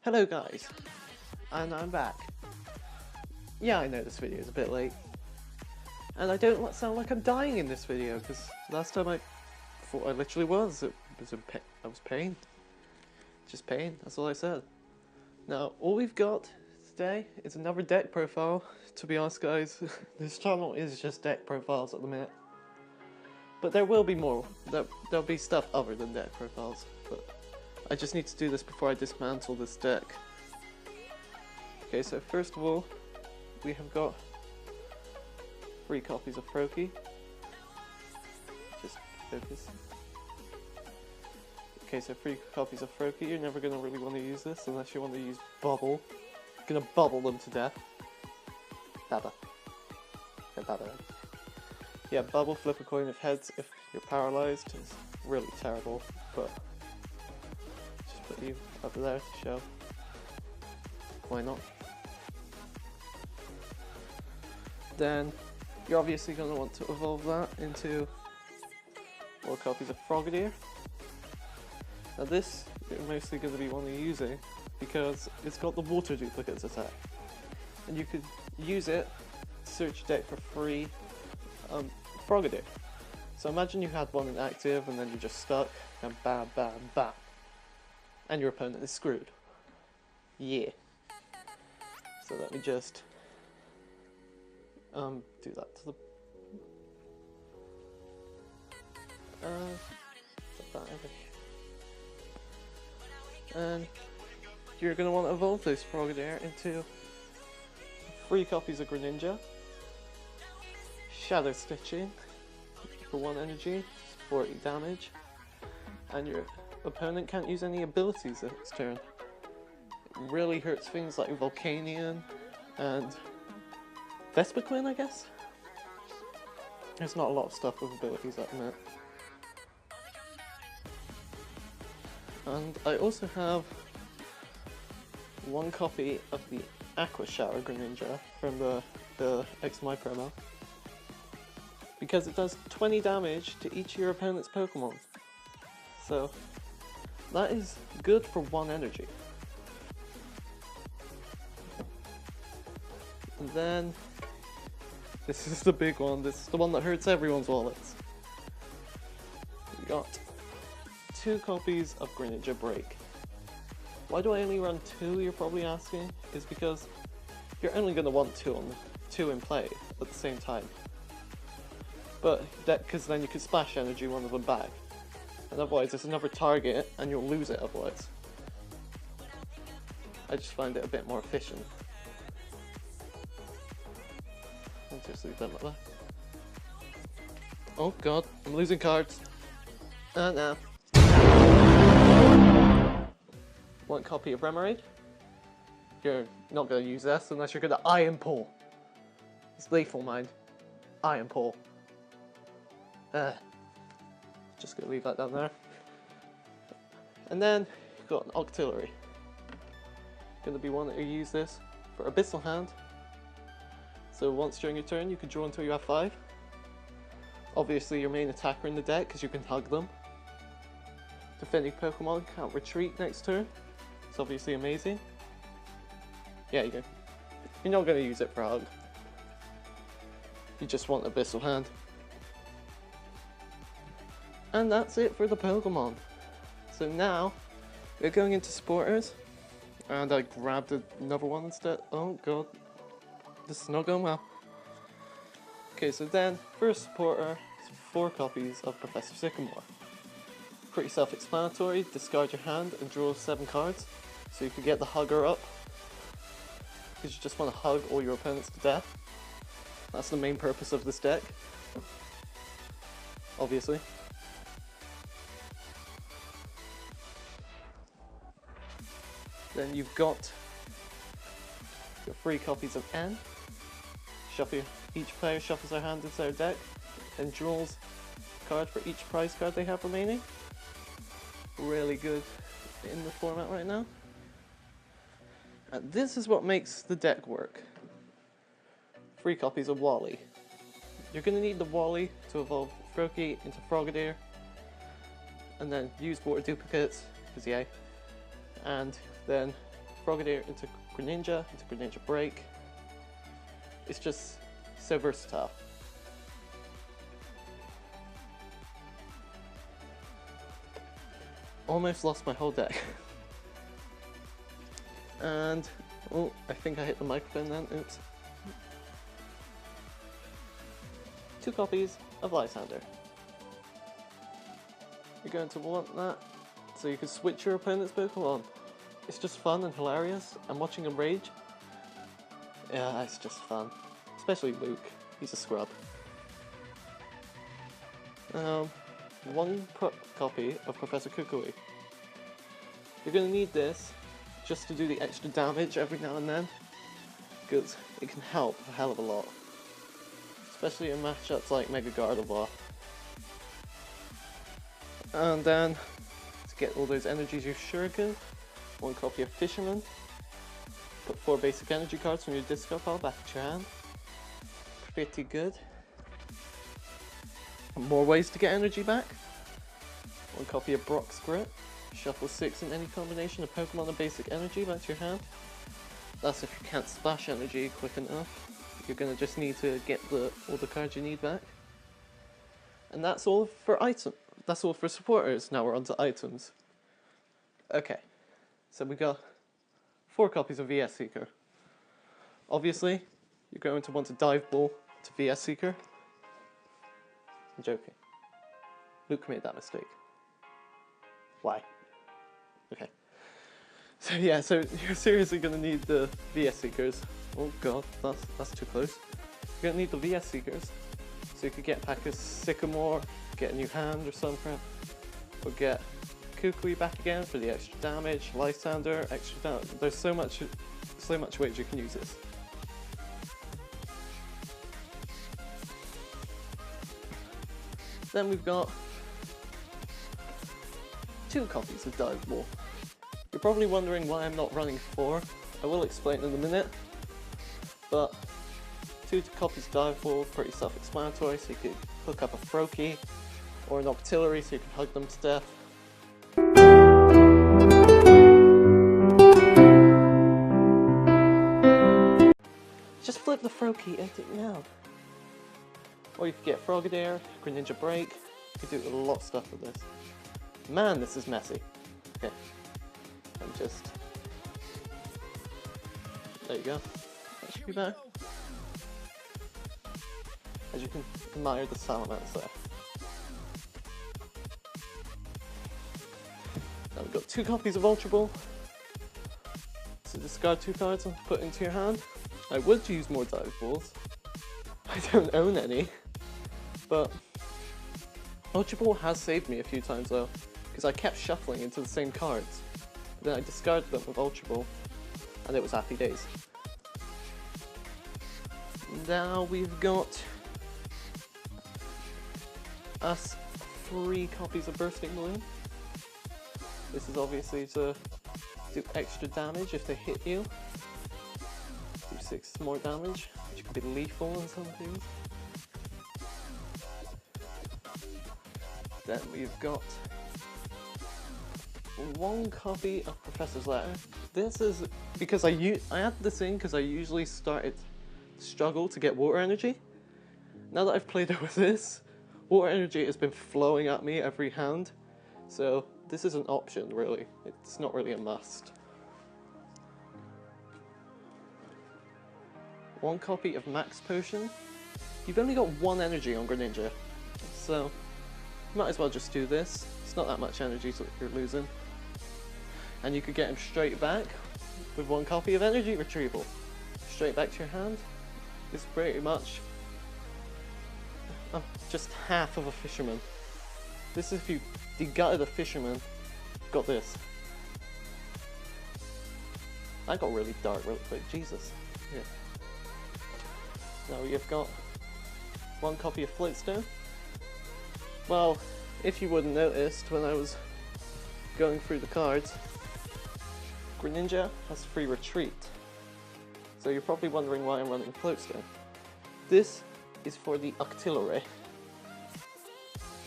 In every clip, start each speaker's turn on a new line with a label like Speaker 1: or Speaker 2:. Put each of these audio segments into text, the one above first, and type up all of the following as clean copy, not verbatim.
Speaker 1: Hello guys, and I'm back. Yeah, I know this video is a bit late, and I don't sound like I'm dying in this video, because last time I thought I literally was. I was pain. Just pain, that's all I said. Now, all we've got today is another deck profile. To be honest guys, this channel is just deck profiles at the minute. But there will be more. There'll be stuff other than deck profiles, but I just need to do this before I dismantle this deck. Okay, so first of all, we have got 3 copies of Froki. Just focus. Okay, so 3 copies of Froki. You're never going to really want to use this unless you want to use Bubble. You're going to bubble them to death. Baba. Yeah, Baba. Yeah, Bubble, flip a coin of heads if you're paralyzed. It's really terrible, but just put you up there to show. Why not? Then you're obviously going to want to evolve that into 4 copies of Frogadier. Now this you're mostly going to be wanting to using because it's got the water duplicates attack, and you could use it to search deck for free Frogadier. So imagine you had one inactive and then you're just stuck and bam bam bam and your opponent is screwed. Yeah. So let me just do that to the put that over here. And you're going to want to evolve this Frogadier into 3 copies of Greninja, Shadow Stitching for 1 energy, 40 damage, and your opponent can't use any abilities this turn. It really hurts things like Volcanion and Vespiquen, I guess? There's not a lot of stuff with abilities at the minute. And I also have 1 copy of the Aqua Shower Greninja from the XY promo, because it does 20 damage to each of your opponent's Pokemon. So that is good for 1 energy. And then this is the big one. This is the one that hurts everyone's wallets. We got 2 copies of Greninja Break. Why do I only run 2, you're probably asking? Is because you're only going to want 2 in play at the same time. But because then you could splash energy one of them back, and otherwise it's another target and you'll lose it otherwise. I just find it a bit more efficient. I'll just leave them like that. Oh god, I'm losing cards. No. 1 copy of Remoraid. You're not going to use this unless you're going to Iron Pull. It's lethal, mind. Iron Pull. Just gonna leave that down there. And then you've got an Octillery. Gonna be one that you use this for Abyssal Hand. So once during your turn you can draw until you have 5. Obviously your main attacker in the deck because you can hug them. Defending Pokemon can't retreat next turn. It's obviously amazing. Yeah, you go. You're not gonna use it for hug. You just want Abyssal Hand. And that's it for the Pokemon. So now, we're going into supporters. And I grabbed another one instead. Oh god. This is not going well. Okay, so then, first supporter is 4 copies of Professor Sycamore. Pretty self-explanatory. Discard your hand and draw 7 cards. So you can get the Hugger up. Because you just want to hug all your opponents to death. That's the main purpose of this deck. Obviously. Then you've got your 3 copies of N. Each player shuffles their hand into their deck and draws a card for each prize card they have remaining. Really good in the format right now. And this is what makes the deck work. 3 copies of Wally. You're going to need the Wally to evolve Froki into Frogadier, and then use water duplicates, because yay. And then Frogadier into Greninja Break. It's just so versatile. Almost lost my whole deck. And, oh, I think I hit the microphone then, oops. 2 copies of Lysander. You're going to want that so you can switch your opponent's Pokemon. It's just fun and hilarious, and watching him rage, yeah, it's just fun. Especially Luke, he's a scrub. 1 copy of Professor Kukui. You're going to need this just to do the extra damage every now and then, because it can help a hell of a lot. Especially in matchups like Mega Gardevoir. And then, to get all those energies, use Shuriken, 1 copy of Fisherman, put 4 basic energy cards from your discard pile back to your hand. Pretty good. More ways to get energy back. 1 copy of Brock's Grit, shuffle 6 in any combination of Pokemon and basic energy back to your hand. That's if you can't splash energy quick enough. You're going to just need to get all the cards you need back. And that's all for that's all for supporters. Now we're on to items. Okay, so we got 4 copies of VS Seeker. Obviously, you're going to want to dive ball to VS Seeker. I'm joking. Luke made that mistake. Why? Okay. So yeah, so you're seriously going to need the VS Seekers. Oh god, that's too close. You're going to need the VS Seekers, so you could get back a Sycamore, get a new hand or some crap, or get Kukui back again for the extra damage, Lysander, extra damage. There's so much ways you can use this. Then we've got 2 copies of Dive Ball. You're probably wondering why I'm not running 4. I will explain in a minute. But 2 copies of Dive Ball, pretty self-explanatory, so you could hook up a Froakie or an Octillery so you can hug them to death. Just flip the Froakie into now. Or you could get Frogadier, Greninja Break. You could do a lot of stuff with this. Man, this is messy. Okay. There you go. That should be better. As you can admire the salamanders there. Now we've got 2 copies of Ultra Ball. So discard 2 cards and put into your hand. I would use more Dive Balls. I don't own any. But Ultra Ball has saved me a few times though, because I kept shuffling into the same cards. Then I discarded them with Ultra Ball, and it was happy days. Now we've got us 3 copies of Bursting Balloon. This is obviously to do extra damage if they hit you. Do 6 more damage, which could be lethal in some things. Then we've got 1 copy of Professor's Letter. This is because I added this in because I usually started to struggle to get water energy. Now that I've played it with this, water energy has been flowing at me every hand, so this is an option really. It's not really a must. 1 copy of Max Potion. You've only got 1 energy on Greninja, so might as well just do this. It's not that much energy so you're losing. And you could get him straight back with 1 copy of Energy Retrieval. Straight back to your hand. It's pretty much just half of a Fisherman. This is if you degutted a Fisherman, got this. That got really dark really quick, Jesus. Yeah. Now you've got 1 copy of Floatstone. Well, if you wouldn't noticed when I was going through the cards, Greninja has free retreat. So you're probably wondering why I'm running Floatstone. This is for the Octillery.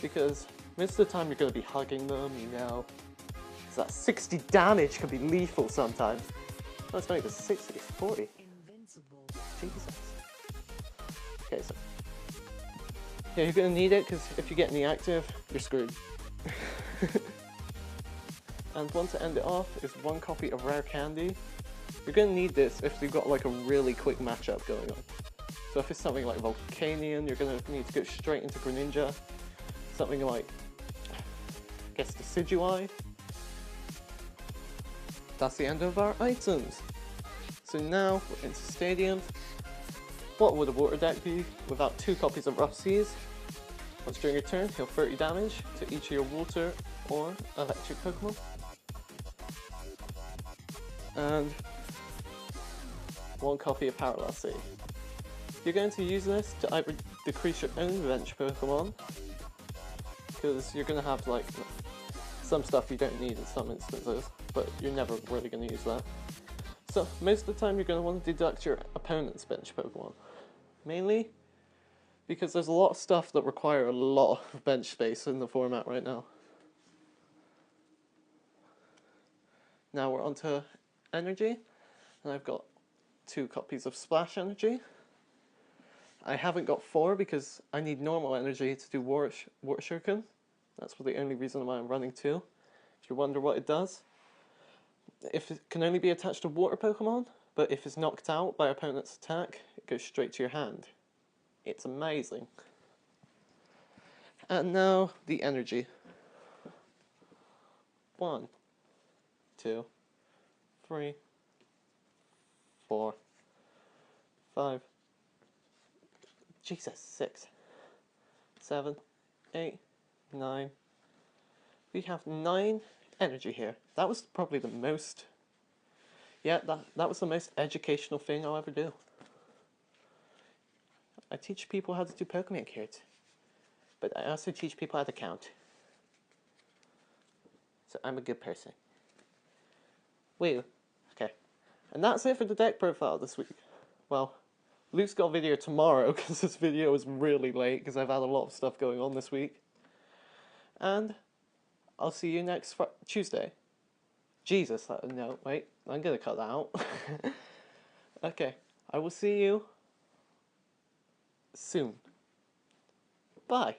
Speaker 1: Because most of the time you're going to be hugging them, you know. So that 60 damage can be lethal sometimes. Oh, it's not even 60, it's 40. Jesus. Okay, so. Yeah, you're gonna need it, because if you get any active, you're screwed. And one to end it off is 1 copy of Rare Candy. You're gonna need this if you've got like a really quick matchup going on. So if it's something like Volcanion, you're gonna need to go straight into Greninja. Something like, I guess, Decidueye. That's the end of our items. So now we're into Stadium. What would a water deck be without 2 copies of Rough Seas? Once during your turn, heal 30 damage to each of your water or electric Pokemon. And 1 copy of Parallel Sea. You're going to use this to either decrease your own bench Pokemon, because you're going to have like some stuff you don't need in some instances, but you're never really going to use that. So most of the time you're going to want to deduct your opponent's bench Pokemon. Mainly because there's a lot of stuff that require a lot of bench space in the format right now. Now we're onto Energy, and I've got 2 copies of Splash Energy. I haven't got 4 because I need normal energy to do Water Shuriken. That's the only reason why I'm running 2. If you wonder what it does, if it can only be attached to water Pokemon, but if it's knocked out by opponent's attack, it goes straight to your hand. It's amazing. And now the energy. 1, 2, 3, 4, 5. Jesus, 6, 7, 8, 9. We have 9 energy here. That was probably the most. Yeah, that was the most educational thing I'll ever do. I teach people how to do Pokemon cards, but I also teach people how to count. So I'm a good person. Wait, okay. And that's it for the deck profile this week. Well, Luke's got a video tomorrow because this video is really late because I've had a lot of stuff going on this week. And I'll see you next Tuesday. Jesus, no, wait, I'm gonna cut that out. Okay, I will see you soon. Bye.